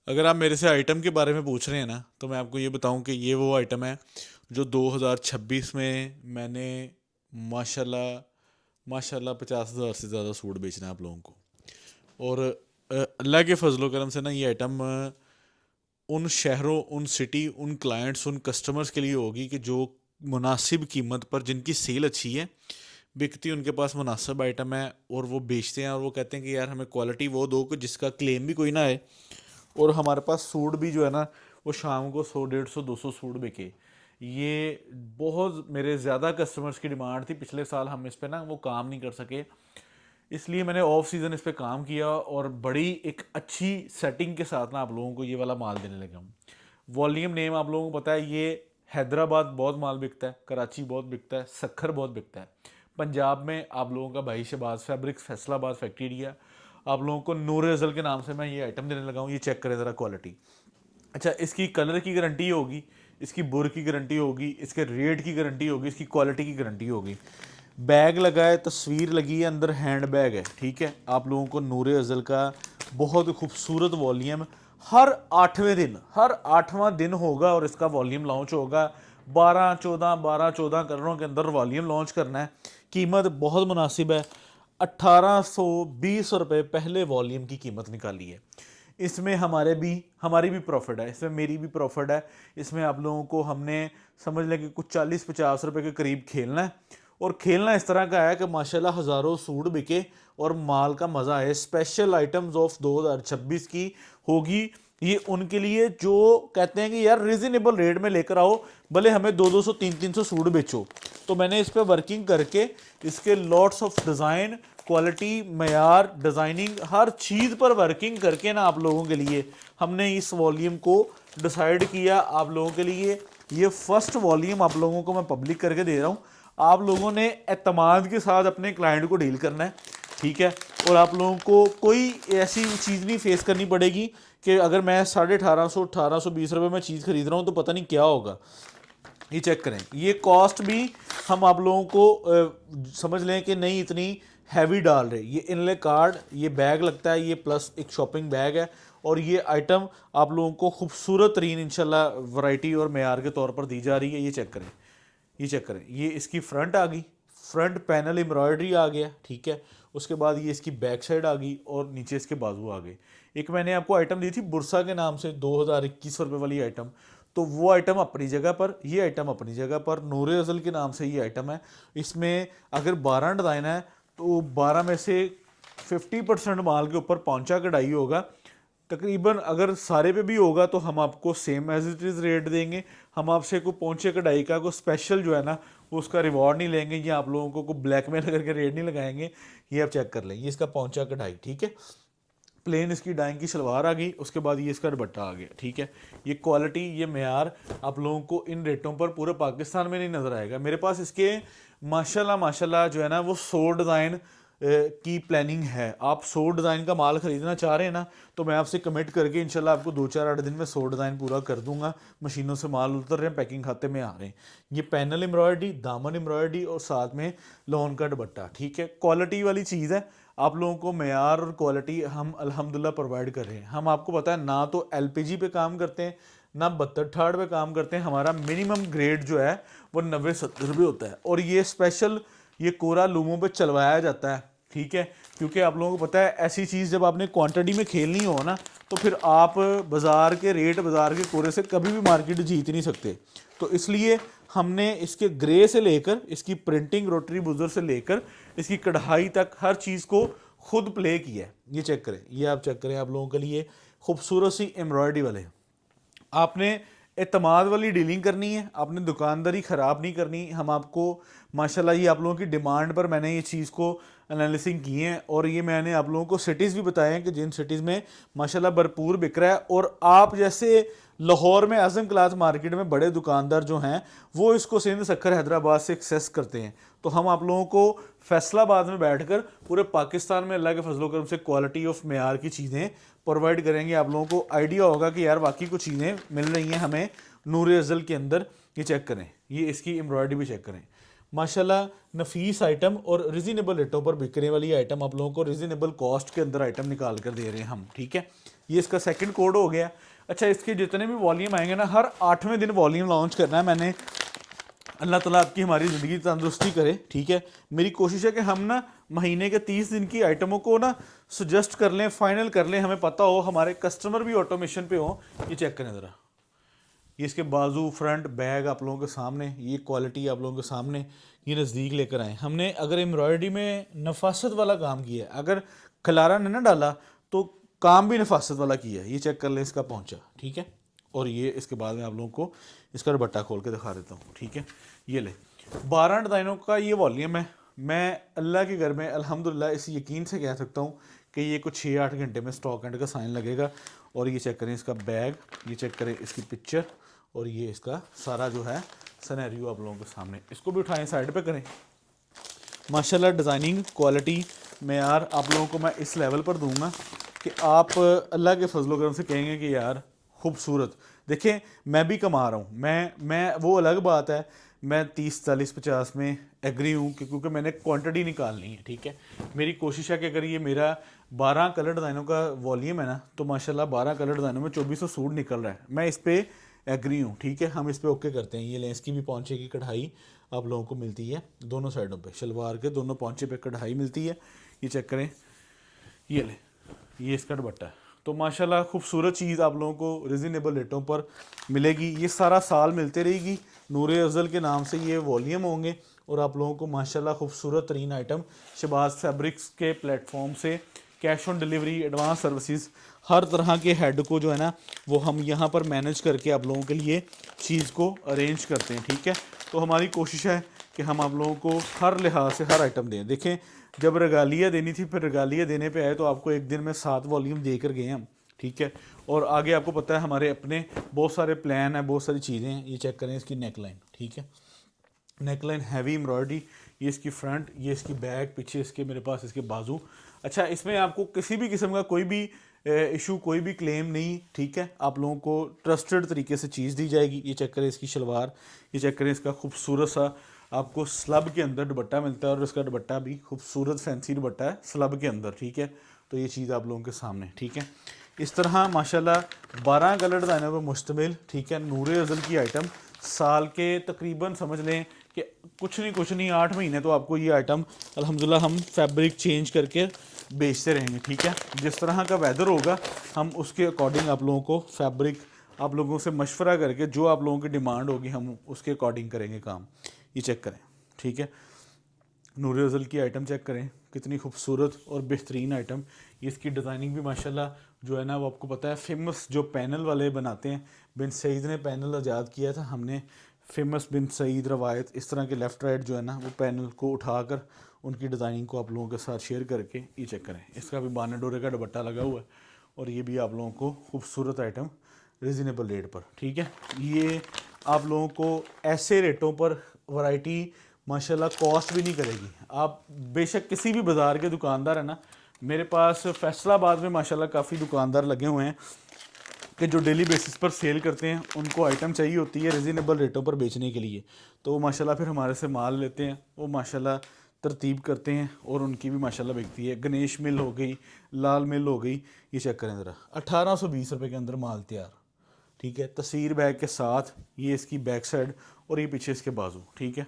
अगर आप मेरे से आइटम के बारे में पूछ रहे हैं ना, तो मैं आपको ये बताऊं कि ये वो आइटम है जो 2026 में मैंने माशाल्लाह माशाल्लाह 50,000 से ज़्यादा सूट बेचना है आप लोगों को। और अल्लाह के फजलो करम से ना ये आइटम उन शहरों, उन सिटी, उन क्लाइंट्स, उन कस्टमर्स के लिए होगी कि जो मुनासिब कीमत पर, जिनकी सेल अच्छी है, बिकती, उनके पास मुनासिब आइटम है और वो बेचते हैं और वो कहते हैं कि यार हमें क्वालिटी वो दो कि जिसका क्लेम भी कोई ना आए, और हमारे पास सूट भी जो है ना वो शाम को 100, 150, 200 सूट बिके। ये बहुत मेरे ज़्यादा कस्टमर्स की डिमांड थी। पिछले साल हम इस पे ना वो काम नहीं कर सके, इसलिए मैंने ऑफ सीज़न इस पे काम किया और बड़ी एक अच्छी सेटिंग के साथ ना आप लोगों को ये वाला माल देने लगा हूँ। वॉल्यूम नेम आप लोगों को पता है, ये हैदराबाद बहुत माल बिकता है, कराची बहुत बिकता है, सखर बहुत बिकता है। पंजाब में आप लोगों का भाई Shahbaz fabrics Faisalabad factory area, आप लोगों को नूर अज़ल के नाम से मैं ये आइटम देने लगा हूँ। ये चेक करें ज़रा क्वालिटी। अच्छा, इसकी कलर की गारंटी होगी, इसकी बुर की गारंटी होगी, इसके रेट की गारंटी होगी, इसकी क्वालिटी की गारंटी होगी। बैग लगा है, तस्वीर लगी है, अंदर हैंड बैग है, ठीक है। आप लोगों को नूरे अज़ल का बहुत खूबसूरत वॉल्यूम हर आठवां दिन होगा और इसका वॉल्यूम लॉन्च होगा। 12 14 कलरों के अंदर वॉल्यूम लॉन्च करना है। कीमत बहुत मुनासिब है, 1820 रुपये पहले वॉल्यूम की कीमत निकाली है। इसमें हमारी भी प्रॉफिट है, इसमें मेरी भी प्रॉफिट है। इसमें आप लोगों को हमने समझ लें कि कुछ 40 50 रुपये के करीब खेलना है, और खेलना इस तरह का है कि माशाल्लाह हज़ारों सूट बिके और माल का मज़ा आए। स्पेशल आइटम्स ऑफ 2026 की होगी ये उनके लिए जो कहते हैं कि यार रिजनेबल रेट में लेकर आओ, भले हमें 200 200 300 300 सूट बेचो। तो मैंने इस पर वर्किंग करके इसके लॉट्स ऑफ डिज़ाइन, क्वालिटी, मयार, डिज़ाइनिंग, हर चीज़ पर वर्किंग करके ना आप लोगों के लिए हमने इस वॉल्यूम को डिसाइड किया। आप लोगों के लिए ये फर्स्ट वॉल्यूम आप लोगों को मैं पब्लिक करके दे रहा हूँ। आप लोगों ने एतमाद के साथ अपने क्लाइंट को डील करना है, ठीक है। और आप लोगों को कोई ऐसी चीज़ नहीं फेस करनी पड़ेगी कि अगर मैं 1850 1820 रुपये में चीज़ खरीद रहा हूँ तो पता नहीं क्या होगा। ये चेक करें, ये कॉस्ट भी हम आप लोगों को समझ लें कि नहीं इतनी हैवी डाल रहे। ये इनले कार्ड, ये बैग लगता है, ये प्लस एक शॉपिंग बैग है, और ये आइटम आप लोगों को खूबसूरत तरीन इंशाल्लाह वैरायटी और मेयार के तौर पर दी जा रही है। ये चेक करें, ये चेक करें, ये इसकी फ्रंट आ गई, फ्रंट पैनल एम्ब्रॉयडरी आ गया, ठीक है। उसके बाद ये इसकी बैक साइड आ गई और नीचे इसके बाजू आ गए। एक मैंने आपको आइटम दी थी बुरसा के नाम से 2021 रुपये वाली आइटम, तो वो आइटम अपनी जगह पर, ये आइटम अपनी जगह पर। नूरे अज़ल के नाम से ये आइटम है। इसमें अगर 12 डिज़ाइन है तो 12 में से 50% माल के ऊपर पौंचा कढ़ाई होगा। तकरीबन अगर सारे पे भी होगा तो हम आपको same as it is rate देंगे। हम आपसे कोई पहुंचे कढ़ाई का कोई स्पेशल जो है ना वो उसका रिवॉर्ड नहीं लेंगे, या आप लोगों को कोई ब्लैकमेल करके रेट नहीं लगाएंगे। ये आप चेक कर लें, ये इसका पहुंचा कढ़ाई, ठीक है। प्लेन इसकी डाइंग की शलवार आ गई, उसके बाद ये इसका दुपट्टा आ गया, ठीक है। ये क्वालिटी, ये मेयार आप लोगों को इन रेटों पर पूरे पाकिस्तान में नहीं नज़र आएगा। मेरे पास इसके माशाल्लाह माशाल्लाह जो है ना वो 100 डिज़ाइन की प्लानिंग है। आप 100 डिज़ाइन का माल ख़रीदना चाह रहे हैं ना, तो मैं आपसे कमिट करके इंशाल्लाह आपको 2 4 8 दिन में 100 डिज़ाइन पूरा कर दूंगा। मशीनों से माल उतर रहे हैं, पैकिंग खाते में आ रहे हैं। ये पैनल एम्ब्रॉयडरी, दामन एम्ब्रॉयडरी और साथ में लोन का दुपट्टा, ठीक है। क्वालिटी वाली चीज़ है। आप लोगों को मेयार और क्वालिटी हम अल्हम्दुलिल्लाह प्रोवाइड कर रहे हैं। हम आपको पता है ना तो एलपीजी पे काम करते हैं, ना 72 पे काम करते हैं। हमारा मिनिमम ग्रेड जो है वो 90 70 रुपये होता है, और ये स्पेशल ये कोरा लूमों पे चलवाया जाता है, ठीक है। क्योंकि आप लोगों को पता है ऐसी चीज़ जब आपने क्वांटिटी में खेलनी हो ना, तो फिर आप बाज़ार के रेट, बाज़ार के कोरे से कभी भी मार्केट जीत नहीं सकते। तो इसलिए हमने इसके ग्रे से लेकर इसकी प्रिंटिंग, रोटरी बुजर से लेकर इसकी कढ़ाई तक हर चीज़ को खुद प्ले किया है। ये चेक करें, ये आप चेक करें, आप लोगों के लिए खूबसूरत सी एम्ब्रॉयडरी वाले। आपने एतमाद वाली डीलिंग करनी है, आपने दुकानदारी ख़राब नहीं करनी। हम आपको माशाल्लाह ये आप लोगों की डिमांड पर मैंने ये चीज़ को एनालिसिंग की है, और ये मैंने आप लोगों को सिटीज़ भी बताए हैं कि जिन सिटीज़ में माशाल्लाह भरपूर बिक रहा है। और आप जैसे लाहौर में आज़म क्लाथ मार्केट में बड़े दुकानदार जो हैं वो इसको सिंध सखर हैदराबाद से एक्सेस करते हैं। तो हम आप लोगों को फैसलाबाद में बैठकर पूरे पाकिस्तान में अल्लाह के फजलो करम से क्वालिटी ऑफ मेयार की चीज़ें प्रोवाइड करेंगे। आप लोगों को आइडिया होगा कि यार वाकई कुछ चीज़ें मिल रही हैं हमें नूर अज़ल के अंदर। ये चेक करें, ये इसकी एम्ब्रॉयडरी भी चेक करें, माशाल्लाह नफीस आइटम और रिजनेबल रेटों पर बिकने वाली आइटम आप लोगों को रिजनेबल कॉस्ट के अंदर आइटम निकाल कर दे रहे हैं हम, ठीक है। ये इसका सेकंड कोड हो गया। अच्छा, इसके जितने भी वॉल्यूम आएंगे ना, हर 8वें दिन वॉल्यूम लॉन्च करना है मैंने। अल्लाह ताला आपकी हमारी ज़िंदगी तंदुरुस्ती करे, ठीक है। मेरी कोशिश है कि हम ना महीने के 30 दिन की आइटमों को ना सजेस्ट कर लें, फाइनल कर लें, हमें पता हो, हमारे कस्टमर भी ऑटोमेशन पे हो। ये चेक करें ज़रा, ये इसके बाजू, फ्रंट, बैग आप लोगों के सामने, ये क्वालिटी आप लोगों के सामने, ये नज़दीक लेकर आए। हमने अगर एम्ब्रॉयडरी में नफासत वाला काम किया है, अगर खलारा ने ना डाला तो काम भी नफासत वाला किया है। ये चेक कर लें इसका पहुंचा, ठीक है। और ये इसके बाद में आप लोगों को इसका दुपट्टा खोल के दिखा देता हूँ, ठीक है। ये ले 12 डिज़ाइनों का ये वॉल्यूम है। मैं अल्लाह के घर में अल्हम्दुलिल्लाह इस यकीन से कह सकता हूँ कि ये कुछ 6-8 घंटे में स्टॉक एंड का साइन लगेगा। और ये चेक करें इसका बैग, ये चेक करें इसकी पिक्चर, और ये इसका सारा जो है सिनेरियो आप लोगों के सामने। इसको भी उठाएं, साइड पे करें। माशाल्लाह डिज़ाइनिंग क्वालिटी में यार आप लोगों को मैं इस लेवल पर दूंगा कि आप अल्लाह के फजलो करम से कहेंगे कि यार खूबसूरत। देखें, मैं भी कमा रहा हूँ, मैं वो अलग बात है, मैं 30, 40, 50 में एग्री हूँ क्योंकि मैंने क्वांटिटी निकालनी है, ठीक है। मेरी कोशिश है कि अगर ये मेरा 12 कलर डिज़ाइनों का वॉल्यूम है ना, तो माशाल्लाह 12 कलर डिज़ाइनों में 2400 सूट निकल रहा है। मैं इस पर एग्री हूँ, ठीक है। हम इस पर ओके करते हैं। ये लेंस की भी पौंचे की कढ़ाई आप लोगों को मिलती है दोनों साइडों पे, शलवार के दोनों पौंचे पे कढ़ाई मिलती है। ये चेक करें, ये ले, ये इसका दुपट्टा है। तो माशाल्लाह खूबसूरत चीज़ आप लोगों को रिजनेबल रेटों पर मिलेगी। ये सारा साल मिलते रहेगी। नूरे अफजल के नाम से ये वॉल्यूम होंगे और आप लोगों को माशाल्लाह खूबसूरत तरीन आइटम शहबाज फैब्रिक्स के प्लेटफॉर्म से cash on delivery, advance services, हर तरह के हेड को जो है ना वो हम यहाँ पर मैनेज करके आप लोगों के लिए चीज़ को अरेंज करते हैं, ठीक है। तो हमारी कोशिश है कि हम आप लोगों को हर लिहाज से हर आइटम दें। देखें, जब रेगालिया देनी थी, फिर रेगालिया देने पे आए तो आपको एक दिन में 7 वॉल्यूम दे कर गए हम, ठीक है। और आगे आपको पता है हमारे अपने बहुत सारे प्लान हैं, बहुत सारी चीज़ें हैं। ये चेक करें इसकी नेक लाइन, ठीक है। नेक लाइन हैवी एम्ब्रॉयडरी, ये इसकी फ्रंट, ये इसकी बैक, पीछे इसके मेरे पास इसके बाजू। अच्छा, इसमें आपको किसी भी किस्म का कोई भी इशू, कोई भी क्लेम नहीं, ठीक है। आप लोगों को ट्रस्टेड तरीके से चीज़ दी जाएगी। ये चेक करें इसकी शलवार, ये चेक करें इसका खूबसूरत सा आपको स्लब के अंदर दुपट्टा मिलता है, और इसका दुपट्टा भी खूबसूरत फैंसी दुपट्टा है स्लब के अंदर, ठीक है। तो ये चीज़ आप लोगों के सामने, ठीक है। इस तरह माशाल्लाह 12 कलर डिज़ाइनों पर मुश्तमिल, ठीक है, नूरे अज़ल की आइटम साल के तकरीबन समझ लें कि कुछ नहीं 8 महीने तो आपको ये आइटम अल्हम्दुलिल्लाह हम फैब्रिक चेंज करके बेचते रहेंगे, ठीक है। जिस तरह का वेदर होगा हम उसके अकॉर्डिंग आप लोगों को फैब्रिक आप लोगों से मशवरा करके जो आप लोगों की डिमांड होगी हम उसके अकॉर्डिंग करेंगे काम। ये चेक करें, ठीक है। नूरे अज़ल की आइटम चेक करें, कितनी खूबसूरत और बेहतरीन आइटम। ये इसकी डिज़ाइनिंग भी माशाल्लाह जो है ना वो आपको पता है फेमस जो पैनल वाले बनाते हैं, बिन सईद ने पैनल आज़ाद किया था। हमने फेमस बिन सईद रवायत इस तरह के लेफ़्ट राइट जो है ना वो पैनल को उठाकर उनकी डिज़ाइनिंग को आप लोगों के साथ शेयर करके। ये चेक करें, इसका भी बाने डोरे का दुपट्टा लगा हुआ है, और ये भी आप लोगों को खूबसूरत आइटम रिजनेबल रेट पर, ठीक है। ये आप लोगों को ऐसे रेटों पर वैरायटी माशाल्लाह कॉस्ट भी नहीं करेगी। आप बेशक किसी भी बाज़ार के दुकानदार है ना, मेरे पास फैसलाबाद में माशाल्लाह काफ़ी दुकानदार लगे हुए हैं कि जो डेली बेसिस पर सेल करते हैं, उनको आइटम चाहिए होती है रिजनेबल रेटों पर बेचने के लिए, तो वो माशाल्लाह फिर हमारे से माल लेते हैं, वो माशाल्लाह तरतीब करते हैं और उनकी भी माशाल्लाह बिकती है। गणेश मिल हो गई, लाल मिल हो गई, ये चेक करें ज़रा, 1820 रुपये के अंदर माल तैयार, ठीक है। तस्वीर बैग के साथ, ये इसकी बैक साइड और ये पीछे इसके बाजू, ठीक है।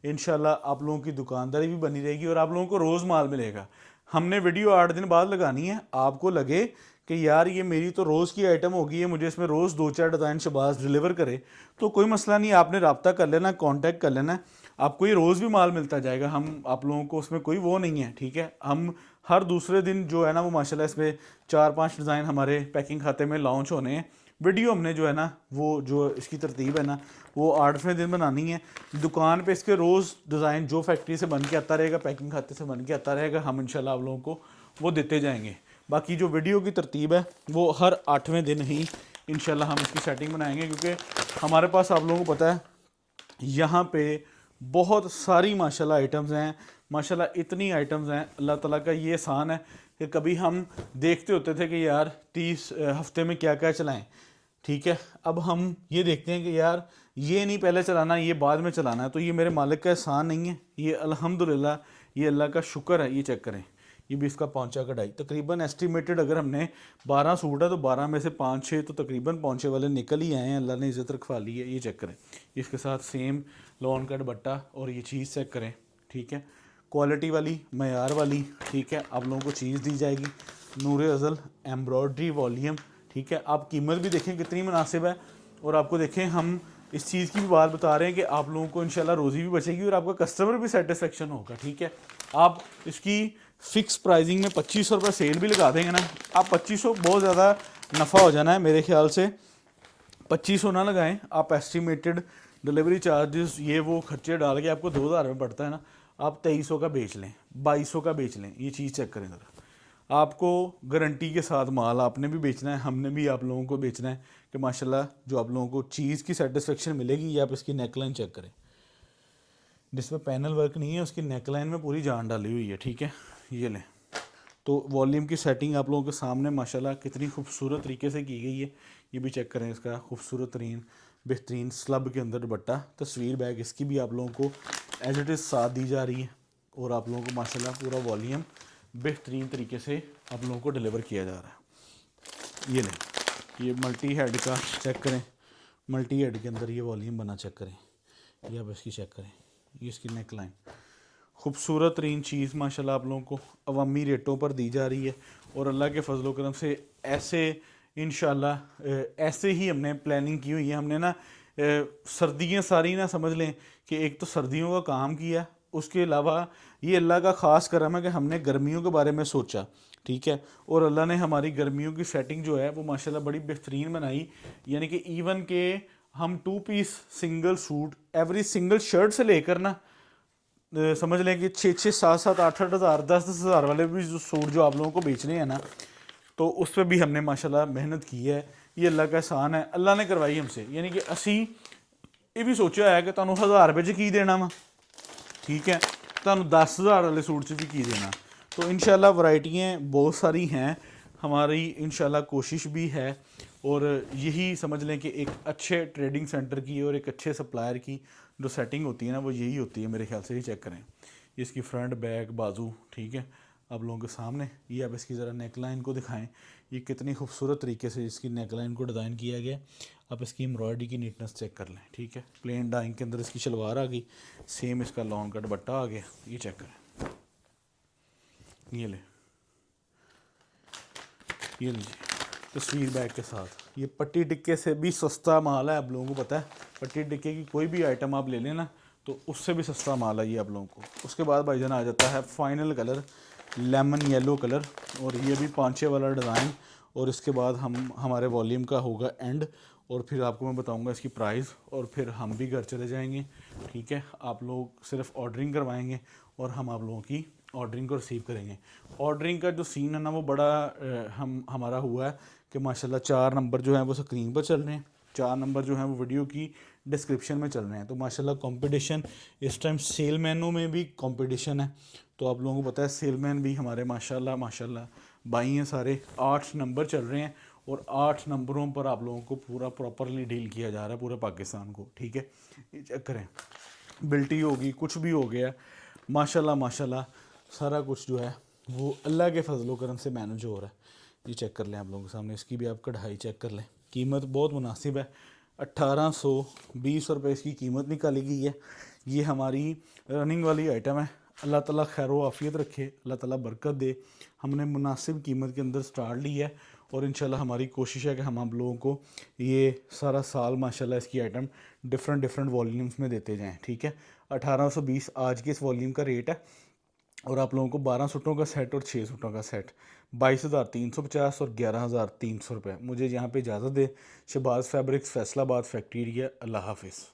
इंशाल्लाह आप लोगों की दुकानदारी भी बनी रहेगी और आप लोगों को रोज़ माल मिलेगा। हमने वीडियो 8 दिन बाद लगानी है, आपको लगे कि यार ये मेरी तो रोज़ की आइटम होगी, ये मुझे इसमें रोज़ 2-4 डिज़ाइन शहबाज डिलीवर करे, तो कोई मसला नहीं, आपने रब्ता कर लेना, कांटेक्ट कर लेना, आपको ये रोज़ भी माल मिलता जाएगा। हम आप लोगों को उसमें कोई वो नहीं है, ठीक है। हम हर दूसरे दिन जो है ना वो माशाल्लाह इसमें 4-5 डिज़ाइन हमारे पैकिंग खाते में लॉन्च होने हैं। वीडियो हमने जो है ना वो जो इसकी तरतीब है ना वो 8वें दिन बनानी है। दुकान पे इसके रोज़ डिज़ाइन जो फैक्ट्री से बन के आता रहेगा, पैकिंग खाते से बन के आता रहेगा, हम इंशाल्लाह आप लोगों को वो देते जाएंगे। बाकी जो वीडियो की तरतीब है वो हर 8वें दिन ही इंशाल्लाह हम इसकी सेटिंग बनाएंगे, क्योंकि हमारे पास आप लोगों को पता है यहाँ पे बहुत सारी माशाल्लाह आइटम्स हैं। माशाल्लाह इतनी आइटम्स हैं, अल्लाह ताला का ये एहसान है कि कभी हम देखते होते थे कि यार 30 हफ्ते में क्या क्या चलाएं, ठीक है। अब हम ये देखते हैं कि यार ये नहीं पहले चलाना, ये बाद में चलाना है। तो ये मेरे मालिक का एहसान नहीं है, ये अल्हम्दुलिल्लाह ये अल्लाह का शुक्र है। ये चेक करें, ये भी इसका पौंचा कढ़ाई तकरीबन एस्टिमेटेड, अगर हमने 12 सूट है तो 12 में से 5-6 तो तकरीबन पौंचे वाले निकल ही आए हैं, अल्लाह ने इज़्ज़त रखवा ली है। ये चेक करें, इसके साथ सेम लॉन का दुपट्टा और ये चीज़ चेक करें, ठीक है, क्वालिटी वाली, मयार वाली, ठीक है, आप लोगों को चीज़ दी जाएगी। नूर अज़ल एम्ब्रॉयड्री वॉल्यूम, ठीक है। आप कीमत भी देखें कितनी मुनासिब है, और आपको देखें हम इस चीज़ की भी बात बता रहे हैं कि आप लोगों को इंशाल्लाह रोज़ी भी बचेगी और आपका कस्टमर भी सेटिस्फेक्शन होगा, ठीक है। आप इसकी फ़िक्स प्राइसिंग में 2500 रुपये सेल भी लगा देंगे ना, आप 2500 बहुत ज़्यादा नफ़ा हो जाना है मेरे ख्याल से। 2500 ना लगाएं आप, एस्टिमेटेड डिलीवरी चार्जेस ये वो खर्चे डाल के आपको 2000 में पड़ता है ना, आप 2300 का बेच लें, 2200 का बेच लें। ये चीज़ चेक करें ज़रा, आपको गारंटी के साथ माल आपने भी बेचना है, हमने भी आप लोगों को बेचना है कि माशाल्लाह जो आप लोगों को चीज़ की सेटिस्फेक्शन मिलेगी। ये आप इसकी नेकलाइन चेक करें, जिसमें पैनल वर्क नहीं है, उसकी नेकलाइन में पूरी जान डाली हुई है, ठीक है। ये लें, तो वॉल्यूम की सेटिंग आप लोगों के सामने माशाल्लाह कितनी खूबसूरत तरीके से की गई है। ये भी चेक करें, इसका खूबसूरत तरीन बेहतरीन स्लब के अंदर दुपट्टा, तस्वीर बैग इसकी भी आप लोगों को एज इट इज़ साथ दी जा रही है, और आप लोगों को माशाल्लाह पूरा वॉल्यूम बेहतरीन तरीके से आप लोगों को डिलीवर किया जा रहा है। ये लें, ये मल्टी हेड का चेक करें, मल्टी हेड के अंदर ये वॉल्यूम बना चेक करें, ये आप इसकी चेक करें, ये इसकी नेक लाइन, खूबसूरत तरीन चीज़ माशाल्लाह आप लोगों को अवामी रेटों पर दी जा रही है। और अल्लाह के फजल करम से ऐसे इंशाल्लाह ऐसे ही हमने प्लानिंग की हुई है। हमने ना सर्दियाँ सारी ना समझ लें कि एक तो सर्दियों का काम किया, उसके अलावा ये अल्लाह का ख़ास करम है कि हमने गर्मियों के बारे में सोचा, ठीक है। और अल्लाह ने हमारी गर्मियों की सेटिंग जो है वो माशाल्लाह बड़ी बेहतरीन बनाई, यानी कि इवन के हम 2 piece single suit every single shirt से लेकर ना समझ लें कि 6-6, 7-7, 8-8 हज़ार, 10-10 हज़ार वाले भी जो सूट जो आप लोगों को बेचने हैं ना, तो उस पर भी हमने माशाल्लाह मेहनत की है। ये अल्लाह का एहसान है, अल्लाह ने करवाई हमसे, यानी कि असी ये भी सोचा है कि तुहानू 1000 रुपये च की देना वा, ठीक है, तुहानू 10,000 वाले सूट च भी की देना। तो इंशाल्लाह वैरायटियाँ बहुत सारी हैं, हमारी इंशाल्लाह कोशिश भी है, और यही समझ लें कि एक अच्छे ट्रेडिंग सेंटर की और एक अच्छे सप्लायर की जो सेटिंग होती है ना, वो यही होती है मेरे ख्याल से। ही चेक करें, इसकी फ्रंट बैक बाजू, ठीक है, आप लोगों के सामने। ये आप इसकी ज़रा नेक लाइन को दिखाएं, ये कितनी खूबसूरत तरीके से इसकी नेक लाइन को डिज़ाइन किया गया। आप इसकी एम्ब्रॉयडरी की नीटनेस चेक कर लें, ठीक है। प्लेन डाइंग के अंदर इसकी शलवार आ गई, सेम इसका लॉन्ग का दुपट्टा आ गया। ये चेक करें, ये ले, ये लीजिए तस्वीर बैग के साथ। ये पट्टी टिक्के से भी सस्ता माल है, आप लोगों को पता है। पट्टी टिक्के की कोई भी आइटम आप ले लें ना, तो उससे भी सस्ता माल है ये आप लोगों को। उसके बाद भाईजान आ जाता है final colour, lemon yellow colour, और ये भी 5-6 वाला डिज़ाइन। और इसके बाद हमारे वॉल्यूम का होगा एंड, और फिर आपको मैं बताऊंगा इसकी प्राइस, और फिर हम भी घर चले जाएंगे, ठीक है। आप लोग सिर्फ ऑर्डरिंग करवाएंगे और हम आप लोगों की ऑर्डरिंग को रिसीव करेंगे। ऑर्डरिंग का जो सीन है ना, वो बड़ा हमारा हुआ है कि माशाल्लाह 4 नंबर जो हैं वो स्क्रीन पर चल रहे हैं, 4 नंबर जो हैं वो वीडियो की डिस्क्रिप्शन में चल रहे हैं। तो माशाल्लाह कंपटीशन इस टाइम सेलमैनों में भी कंपटीशन है। तो आप लोगों को पता है सेलमैन भी हमारे माशाल्लाह भाई हैं सारे। 8 नंबर चल रहे हैं, और 8 नंबरों पर आप लोगों को पूरा प्रॉपरली डील किया जा रहा है, पूरे पाकिस्तान को, ठीक है। ये चेक करें, बिल्टी होगी, कुछ भी हो गया, माशाल्लाह सारा कुछ जो है वो अल्लाह के फजलो करम से मैनेज हो रहा है। ये चेक कर लें आप लोगों के सामने, इसकी भी आप कढ़ाई चेक कर लें। कीमत बहुत मुनासिब है, 1820 रुपये इसकी कीमत निकाली गई है। ये हमारी रनिंग वाली आइटम है। अल्लाह ताला खैर व आफ़ियत रखे, अल्लाह ताला बरकत दे। हमने मुनासिब कीमत के अंदर स्टार्ट ली है, और इंशाल्लाह हमारी कोशिश है कि हम आप लोगों को ये सारा साल माशाल्लाह इसकी आइटम डिफरेंट वॉल्यूम्स में देते जाएं, ठीक है। 1820 आज के इस वॉल्यूम का रेट है, और आप लोगों को 12 सूटों का सेट और 6 सूटों का सेट 22,350 और 11,300 रुपये। मुझे यहाँ पे इजाज़त दे। Shahbaz fabrics, Faisalabad factory area. अल्लाह हाफिज़।